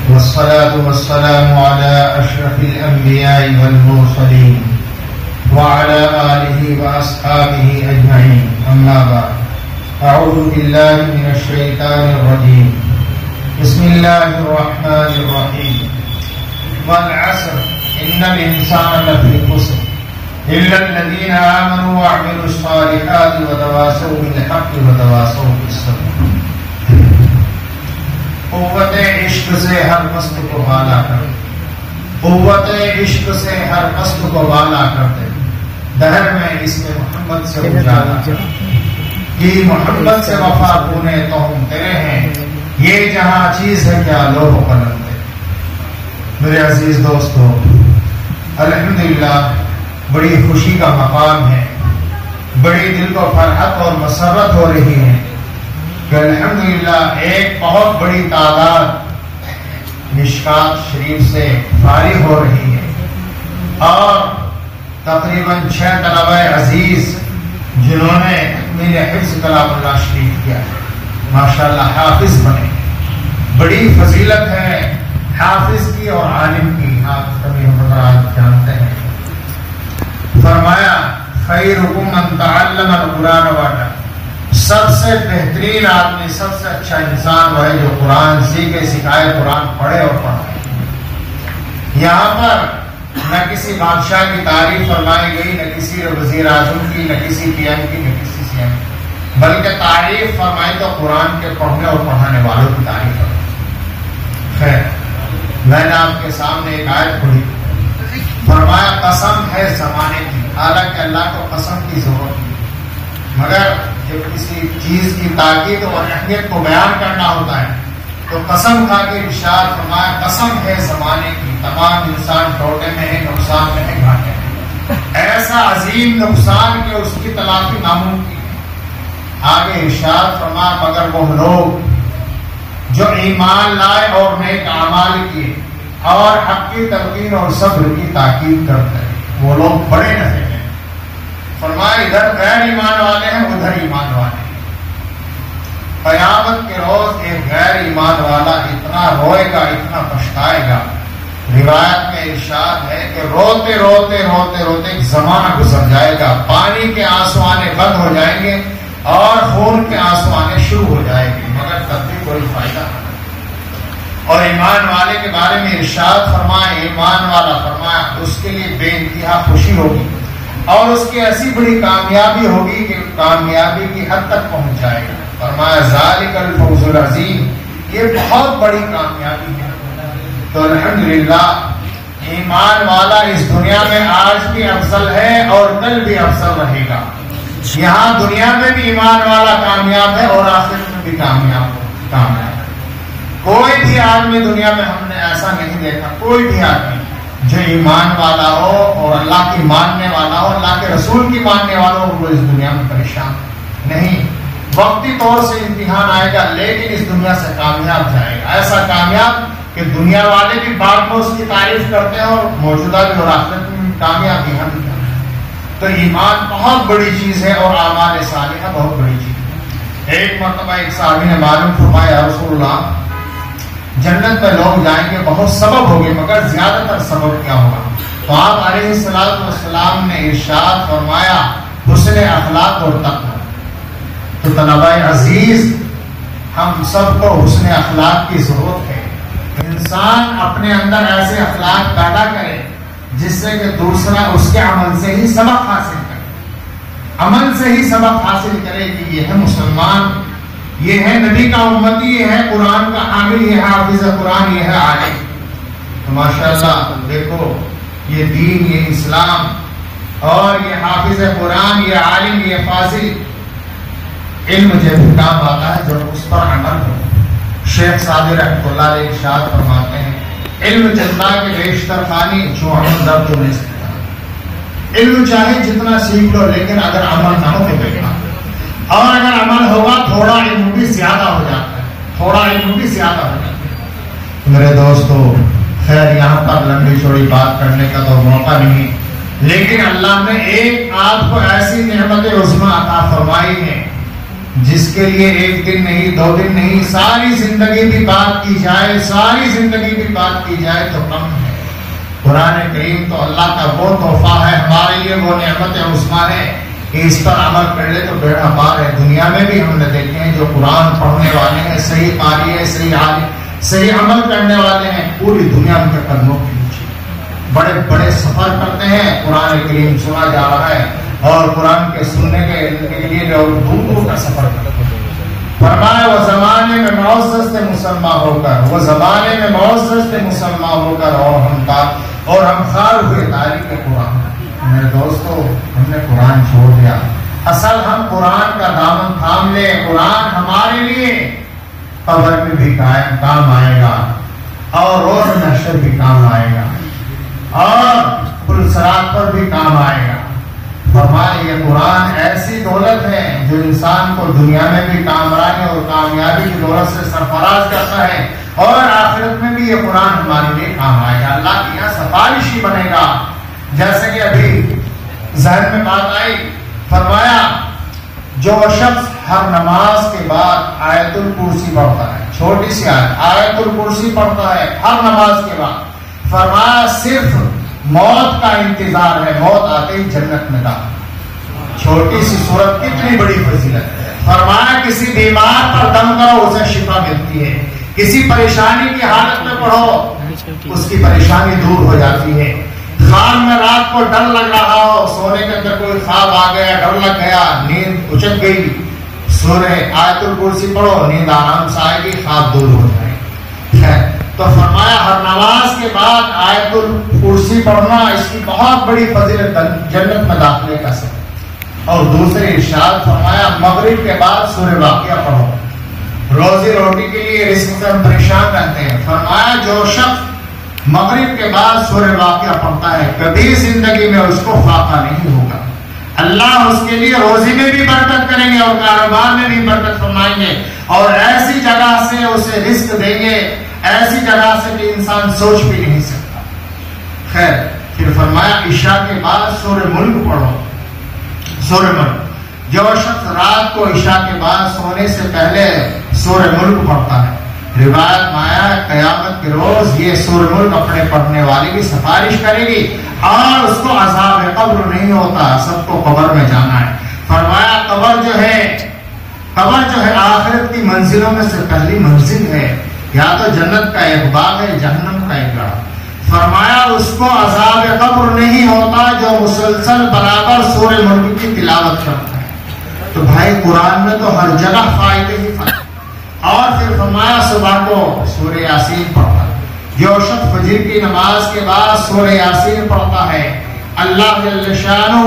والصلاة والسلام على أشرف الأنبياء والمرسلين وعلى آله وأصحابه أجمعين. أما بعد، أعوذ بالله من الشيطان الرجيم. بسم الله الرحمن الرحيم. والعصر إن الإنسان لفي خسر إلا الذين آمنوا وعملوا الصالحات وتواصوا بالحق وتواصوا بالصبر. قوت عشق سے ہر مست کو بالا کر، قوت عشق سے ہر مست کو بالا کرتے، دہر میں اس میں محمد سے اجالا کہ محمد سے وفا پونے تو ہم تیرے ہیں، یہ جہاں چیز ہے کیا لوہ قلم دے. میرے عزیز دوستو، الحمدللہ بڑی خوشی کا مقام ہے، بڑی دل کو فرحت اور مسرت ہو رہی ہے کہ الحمدللہ ایک بہت بڑی تعداد مشکات شریف سے فارغ ہو رہی ہے، اور تقریباً 6 طلبہ عزیز جنہوں نے تکمیل حفظ کلام اللہ شریف کیا ہے، ماشاءاللہ حافظ بنے. بڑی فضیلت ہے حافظ کی اور عالم کی. آپ سبھی حضرات جانتے ہیں، فرمایا خیرکم من تعلم القرآن وعلمہ، سب سے بہترین آدمی، سب سے اچھا انسان وہ ہے جو قرآن سیکھے، سکھائے، قرآن پڑھے اور پڑھائے. یہاں پر نہ کسی بادشاہ کی تعریف فرمائی گئی، نہ کسی وزیر اعظم کی، نہ کسی پی ایم کی، نہ کسی سی ایم کی، بلکہ تعریف فرمائی تو قرآن کے پڑھنے اور پڑھانے والوں کی تعریف فرمائی. خیر، میں نے آپ کے سامنے ایک آیت پڑھی، فرمایا قسم ہے زمانے کی. حالانکہ اللہ کو قسم کی ضرورت نہیں، مگر جب کسی چیز کی تاکید اور اہمیت کو بیان کرنا ہوتا ہے تو قسم کھا کے ارشاد فرمایا قسم ہے زمانے کی، تمام انسان ٹوٹے میں ہے، نقصان میں ہے، گھاٹے میں، ایسا عظیم نقصان کہ اس کی تلافی ناممکن ہے. آگے ارشاد فرمایا مگر وہ لوگ جو ایمان لائے اور نیک اعمال کیے اور حق کی تلقین اور صبر کی تاکید کرتے ہیں، وہ لوگ بڑے نفع ہیں. فرمایا ادھر غیر ایمان والے ہیں، ادھر ایمان والے ہیں. قیامت کے روز ایک غیر ایمان والا اتنا روئے گا، اتنا پچھتائے گا. روایت میں ارشاد ہے کہ روتے روتے روتے روتے ایک زمانہ گزر جائے گا، پانی کے آنسو آنے بند ہو جائیں گے اور خون کے آنسو آنے شروع ہو جائیں گے، مگر تب بھی کوئی فائدہ نہیں. اور ایمان والے کے بارے میں ارشاد فرمایا ایمان والا فرمایا اس کے لیے بے انتہا خوشی ہوگی اور اس کی ایسی بڑی کامیابی ہوگی کہ کامیابی کی حد تک پہنچ جائے گا. فرمایا ذالک الفوز العظیم، یہ بہت بڑی کامیابی ہے. تو الحمدللہ ایمان والا اس دنیا میں آج بھی افضل ہے اور کل بھی افضل رہے گا. یہاں دنیا میں بھی ایمان والا کامیاب ہے اور آخرت میں بھی کامیاب ہے. کوئی بھی آدمی دنیا میں ہم نے ایسا نہیں دیکھا، کوئی بھی آدمی جو ایمان والا ہو اور اللہ کی ماننے والا ہو، اللہ کے رسول کی ماننے والا ہو، وہ اس دنیا میں پریشان نہیں. وقتی طور سے امتحان آئے گا لیکن اس دنیا سے کامیاب جائے گا. ایسا کامیاب کہ دنیا والے بھی بعد میں اس کی تعریف کرتے ہیں اور موجودہ بھی اور آخرت میں کامیابی ہم بھی. تو ایمان بہت بڑی چیز ہے اور اعمال صالحہ بہت بڑی چیز ہے. ایک مرتبہ ایک صحابی نے معلوم فرمایا رسول اللہ جنت میں لوگ جائیں گے، بہت سبب ہوگے مگر زیادہ تر سبب کیا ہوگا؟ تو آپ علیہ السلام نے ارشاد فرمایا حسن اخلاق اور تقوی. تو طلبہ عزیز ہم سب کو حسن اخلاق کی ضرورت ہے. انسان اپنے اندر ایسے اخلاق پیدا کرے جس سے کہ دوسرا اس کے عمل سے ہی سبق حاصل کرے، عمل سے ہی سبق حاصل کرے کہ یہ ہے مسلمان، یہ ہے نبی کا امتی، یہ ہے قرآن کا حامل، یہ ہے حافظ قرآن، یہ ہے عالم. تو ماشاءاللہ دیکھو یہ دین، یہ اسلام اور یہ حافظ قرآن، یہ عالم، یہ فاضل علم جب کام آتا ہے جب اس پر عمل ہو. شیخ سعدی رحمۃ اللہ علیہ ارشاد فرماتے ہیں علم جتنا کے بیشتر خانی جو عمل ضبط نہیں سکتا. علم چاہے جتنا سیکھ لو لیکن اگر عمل نہ ہو تو بیکار، اور اگر عمل ہوگا تھوڑا علم بھی زیادہ ہو جاتا ہے، تھوڑا علم بھی زیادہ ہو جاتا ہے. میرے دوستو خیر یہاں پر لمبی چوڑی بات کرنے کا تو موقع نہیں، لیکن اللہ نے ایک آپ کو ایسی نعمت عظمیٰ عطا فرمائی ہے جس کے لیے ایک دن نہیں 2 دن نہیں ساری زندگی بھی بات کی جائے، ساری زندگی بھی بات کی جائے تو کم ہے۔ قرآن کریم تو اللہ کا وہ تحفہ ہے ہمارے لیے، وہ نعمت عظمیٰ ہے کہ اس پر عمل کر لے تو بیڑا پار ہے۔ دنیا میں بھی ہم نے دیکھے ہیں جو قرآن پڑھنے والے ہیں، صحیح قاری ہے، صحیح عالم، صحیح عمل کرنے والے ہیں، پوری دنیا ان کے قدموں کے نیچے بڑے بڑے سفر کرتے ہیں۔ قرآن کریم سنا جا رہا ہے اور قرآن کے سننے کے لیے لوگ دور دور کا سفر کرتے ہیں۔ فرمایا وہ زمانے میں معزز تھے مسلمان ہو کر، وہ زمانے میں معزز تھے مسلمان ہو کر، اور ہم خار ہوئے تاریخ قرآن۔ میرے دوستو، ہم نے قرآن چھوڑ دیا۔ اصل ہم قرآن کا دامن تھام لے، قرآن ہمارے لیے قبر میں بھی کام آئے گا اور روز محشر بھی کام آئے گا اور پل صراط پر بھی کام آئے گا۔ فرمایا یہ قرآن ایسی دولت ہے جو انسان کو دنیا میں بھی کامرانی اور کامیابی کی دولت سے سرفراز کرتا ہے، اور آخرت میں بھی یہ قرآن ہمارے لیے کام آئے گا، اللہ کے یہاں سفارشی بنے گا۔ جیسے کہ ابھی ذہن میں بات آئی، فرمایا جو شخص ہر نماز کے بعد آیت الکرسی پڑھتا ہے، چھوٹی سی آیت الکرسی پڑھتا ہے ہر نماز کے بعد، فرمایا صرف موت کا انتظار ہے، موت آتے ہی جنت میں داخل۔ چھوٹی سی سورت کتنی بڑی فضیلت ہے۔ فرمایا کسی بیمار پر دم کرو اسے شفا ملتی ہے، کسی پریشانی کی حالت میں پڑھو اس کی پریشانی دور ہو جاتی ہے۔ خواب میں رات کو ڈر لگ رہا ہو، سونے کے اندر کوئی خواب آ گیا، ڈر لگ گیا، نیند اچک گئی، سورہ آیت الکرسی پڑھو، نیند آرام سے آئے گی، خواب دور ہو جائے۔ تو فرمایا ہر نماز کے بعد آیت الکرسی پڑھنا اس کی بہت بڑی فضیلت، جنت میں داخلے کا سبب۔ اور دوسرے ارشاد فرمایا مغرب کے بعد سورہ واقعہ پڑھو، روزی روٹی کے لیے رزق سے ہم پریشان رہتے ہیں۔ فرمایا جو شخص مغرب کے بعد سورہ واقعہ پڑھتا ہے کبھی زندگی میں اس کو فاقہ نہیں ہوگا، اللہ اس کے لیے روزی میں بھی برکت کریں گے اور کاروبار میں بھی برکت فرمائیں گے، اور ایسی جگہ سے اسے رزق دیں گے، ایسی جگہ سے کہ انسان سوچ بھی نہیں سکتا۔ خیر، پھر فرمایا عشاء کے بعد سورہ ملک پڑھو، سورہ ملک۔ جو شخص رات کو عشاء کے بعد سونے سے پہلے سورہ ملک پڑھتا ہے، روایت میں آیا قیامت کے روز یہ سورہ ملک اپنے پڑھنے والے کی سفارش کرے گی اور اس کو عذاب قبر نہیں ہوتا، سب کو قبر میں جانا ہے۔ فرمایا قبر جو ہے آخرت کی منزلوں میں سے پہلی منزل ہے، یا تو جنت کا ایک باغ ہے، جہنم کا ایک گڑھ۔ فرمایا اس کو عذاب قبر نہیں ہوتا جو مسلسل برابر سورہ ملک کی تلاوت کرتا ہے۔ تو بھائی قرآن میں تو ہر جگہ فائدے ہی فائدے۔ اور پھر فرمایا صبح کو سورہ یاسین پڑھتا ہے، جو شخص فجر کی نماز کے بعد سورہ یاسین پڑھتا ہے، اللہ جل شانہ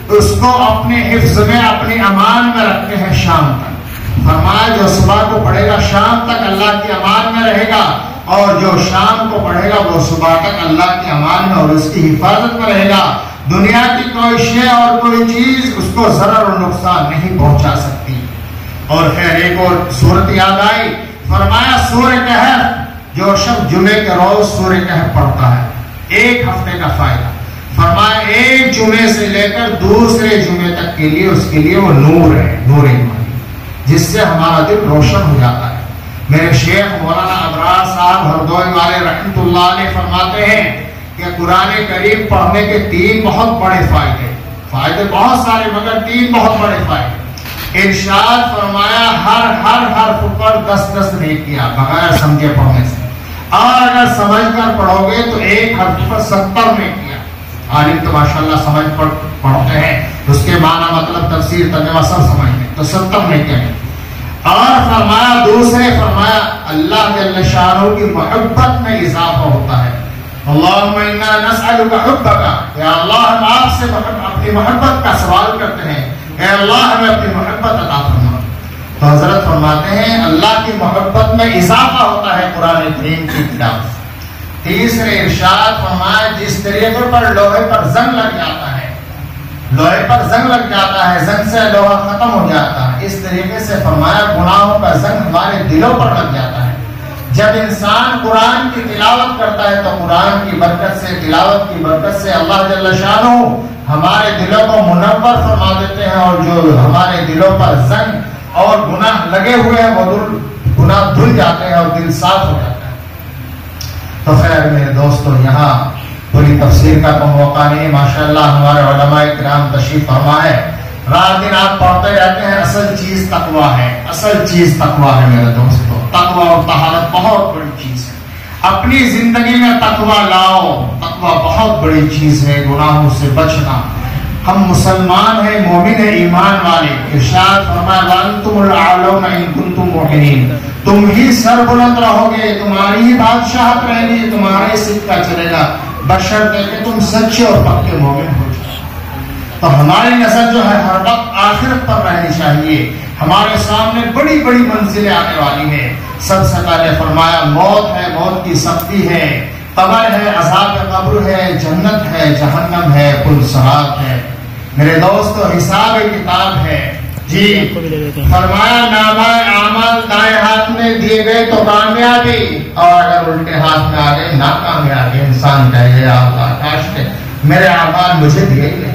اس کو اپنے حفظ میں، اپنی امان میں رکھتے ہیں شام تک۔ فرمایا جو صبح کو پڑھے گا شام تک اللہ کی امان میں رہے گا، اور جو شام کو پڑھے گا وہ صبح تک اللہ کی امان میں اور اس کی حفاظت میں رہے گا۔ دنیا کی کوئی شے اور کوئی چیز اس کو ضرر اور نقصان نہیں پہنچا سکتی۔ اور خیر ایک اور صورت یاد آئی، فرمایا سورہ کہف، جو شخص جمعے کے روز سورہ کہف پڑھتا ہے 1 ہفتے کا فائدہ۔ فرمایا ایک جمعے سے لے کر دوسرے جمعے تک کے لیے اس کے لیے وہ نور ہے، نور ایمان، جس سے ہمارا دل روشن ہو جاتا ہے۔ میرے شیخ مولانا ابرار صاحب ہردوئی والے رحمۃ اللہ علیہ فرماتے ہیں کہ قرآن کریم پڑھنے کے 3 بہت بڑے فائدے بہت سارے مگر 3 بہت بڑے فائدے۔ ارشاد فرمایا ہر حرف پر 10 نیکیاں بغیر سمجھے پڑھنے سے، اور اگر سمجھ کر پڑھو گے تو ایک حرف پر 70 نیکیاں۔ عالم تو ماشاءاللہ سمجھ پڑھتے ہیں، اس کے معنی مطلب تفسیر ترجمہ سب سمجھتے ہیں، تو 70 نیکیاں۔ اور فرمایا اللہ جل شانہ کی محبت میں اضافہ ہوتا ہے۔ اللہم انا نسألک حبک، یا اللہ ہم آپ سے اپنی محبت کا سوال کرتے ہیں، اے اللہ ہمیں اپنی محبت عطا فرما۔ تو حضرت فرماتے ہیں اللہ کی محبت میں اضافہ ہوتا ہے قرآن کریم کی تلاوت۔ تیسرے ارشاد فرمایا جس طریقے پر لوہے پر زنگ لگ جاتا ہے، لوہے پر زنگ لگ جاتا ہے، زنگ سے لوہا ختم ہو جاتا ہے، اس طریقے سے فرمایا گناہوں کا زنگ ہمارے دلوں پر لگ جاتا ہے۔ جب انسان قرآن کی تلاوت کرتا ہے تو قرآن کی برکت سے، تلاوت کی برکت سے اللہ جل شانہ ہمارے دلوں کو منور فرما دیتے ہیں، اور جو ہمارے دلوں پر زنگ اور گناہ لگے ہوئے ہیں وہ گناہ دھل جاتے ہیں اور دل صاف ہو جاتا ہے۔ تو خیر میرے دوستو، یہاں پوری تفسیر کا تو موقع نہیں، ماشاءاللہ ہمارے علماء کرام تشریف فرما ہے، رات دن آپ پڑھتے رہتے ہیں۔ اصل چیز تقویٰ ہے، اصل چیز تقویٰ ہے میرے دوستو۔ تقویٰ اور طہارت بہت بڑی چیز ہے، اپنی زندگی میں تقویٰ لاؤ۔ تقویٰ بہت بڑی چیز ہے، گناہوں سے بچنا۔ ہم مسلمان ہیں، مومن ہیں، ایمان والے۔ ارشاد فرمایا وَأَنْتُمُ الْأَعْلَوْنَ إِن كُنتُم مُؤْمِنِينَ، تم ہی سر بلند رہو گے، تمہاری ہی بادشاہت رہے گی، تمہارا ہی سکہ چلے گا، بشرطے کہ تم سچے اور پکے مومن ہو جاؤ۔ تو ہماری نظر جو ہے ہر وقت آخرت پر رہنی چاہیے۔ ہمارے سامنے بڑی بڑی منزلیں آنے والی ہیں۔ سب سے پہلے فرمایا موت ہے، موت کی سختی ہے، قبر ہے، عذاب قبر ہے، جنت ہے، جہنم ہے، پل صراط ہے۔ میرے دوستو حساب کتاب ہے جی۔ فرمایا نامہ اعمال دائیں ہاتھ میں دیے گئے تو کامیابی، اور اگر الٹے ہاتھ میں آ گئے ناکامیابی۔ انسان کہے یا اللہ کاش کہ میرے اعمال مجھے دیے گئے۔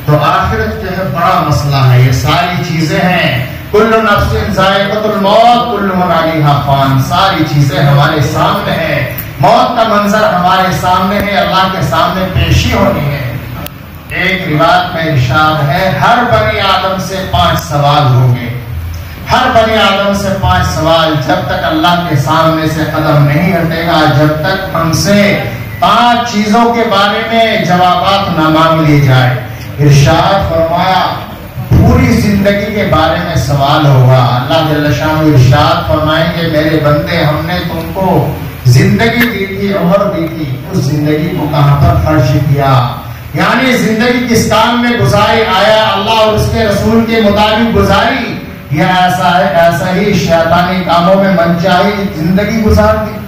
تو آخرت جو ہے بڑا مسئلہ ہے، یہ ساری چیزیں ہیں۔ کل نفس ذائقۃ الموت کل من علیہا فان، ساری چیزیں ہمارے سامنے ہیں۔ موت کا منظر ہمارے سامنے ہے، اللہ کے سامنے پیشی ہونی ہے۔ ایک روایت میں ارشاد ہے ہر بنی آدم سے 5 سوال ہوں گے، ہر بنی آدم سے 5 سوال، جب تک اللہ کے سامنے سے قدم نہیں ہٹے گا، جب تک ہم سے 5 چیزوں کے بارے میں جوابات نہ مانگ لی جائے۔ ارشاد فرمایا پوری زندگی کے بارے میں سوال ہوگا۔ اللہ جل شانہ ارشاد فرمائیں گے میرے بندے ہم نے تم کو زندگی دی تھی، عمر دی تھی، اس زندگی کو کہاں پر خرچ کیا، یعنی زندگی کس کام میں گزاری، آیا اللہ اور اس کے رسول کے مطابق گزاری یا ایسا ہی شیطانی کاموں میں منچاہی زندگی گزار دی۔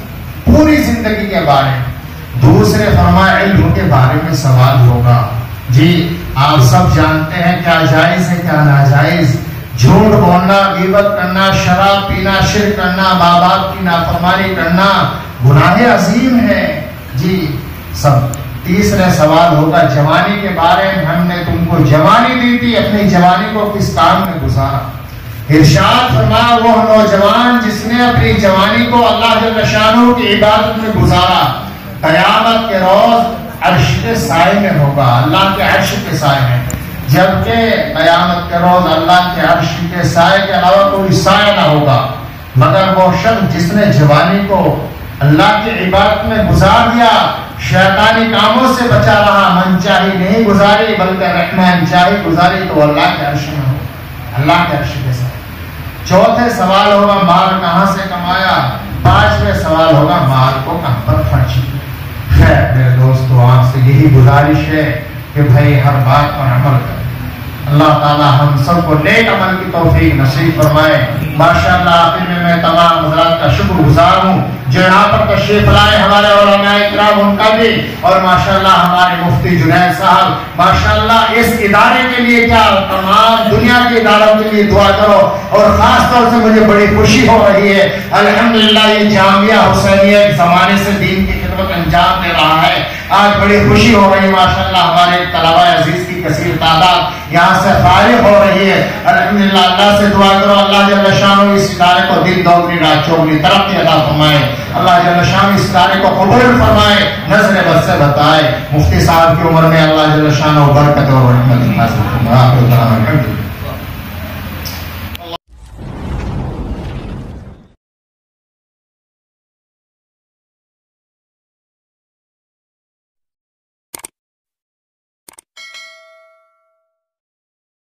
پوری زندگی کے بارے میں۔ دوسرے فرمایا علم کے بارے میں سوال ہوگا۔ جی آپ سب جانتے ہیں کیا جائز ہے کیا ناجائز، جھوٹ بولنا، غیبت کرنا، شراب پینا، شرک کرنا، ماں باپ کی نافرمانی کرنا گناہ عظیم ہے جی سب۔ تیسرے سوال ہوگا جوانی کے بارے میں، ہم نے تم کو جوانی دی تھی، اپنی جوانی کو کس کام میں گزارا۔ ارشاد فرمایا وہ نوجوان جس نے اپنی جوانی کو اللہ جل شانہ کی عبادت میں گزارا، قیامت کے روز عرش کے سائے میں ہوگا، اللہ کے عرش کے سائے میں۔ جبکہ قیامت کے روز اللہ کے عرش کے سائے کے علاوہ کوئی سایہ نہ ہوگا مگر وہ شخص جس نے جوانی کو اللہ کی عبادت میں گزار دیا، شیطانی کاموں سے بچا رہا، منچاہی نہیں گزاری بلکہ رحمن چاہی گزاری، تو اللہ کے عرش میں ہوگا، اللہ کے عرش کے سائے۔ چوتھے سوال ہوگا مال کہاں سے کمایا، 5ویں سوال ہوگا مال کو کہاں پر خرچ کیا۔ خیر میرے دوستو آپ سے یہی گزارش ہے کہ بھائی ہر بات پر عمل کریں۔ اللہ تعالی ہم سب کو نیک عمل کی توفیق نصیب فرمائے۔ ماشاءاللہ آخر میں تمام حضرات کا شکر گزار ہوں جو یہاں پر تشریف لائے، ہمارے علماء کرام ان کا بھی، اور ماشاءاللہ ہمارے مفتی جنید صاحب، ماشاءاللہ اس ادارے کے لیے کیا تمام دنیا کے اداروں کے لیے دعا کرو، اور خاص طور سے مجھے بڑی خوشی ہو رہی ہے الحمدللہ یہ جامعہ حسینیہ ایک زمانے سے دین کی خدمت انجام دے رہا ہے، آج بڑی خوشی ہو رہی ہے۔ ماشاءاللہ ہمارے طلبہ عزیز کی کثیر تعداد یہاں سے فارغ ہو رہی ہے، الحمدللہ اللہ سے دعا کرو اللہ جل شانہ اس ادارے کو دن دوگنی رات چوگنی ترقی عطا فرمائے، اللہ جل شانہ اس ادارے کو قبول فرمائے، نظر بد سے بتائے، مفتی صاحب کی عمر میں اللہ جل شانہ برکت اور رحمت حاصل فرمائے۔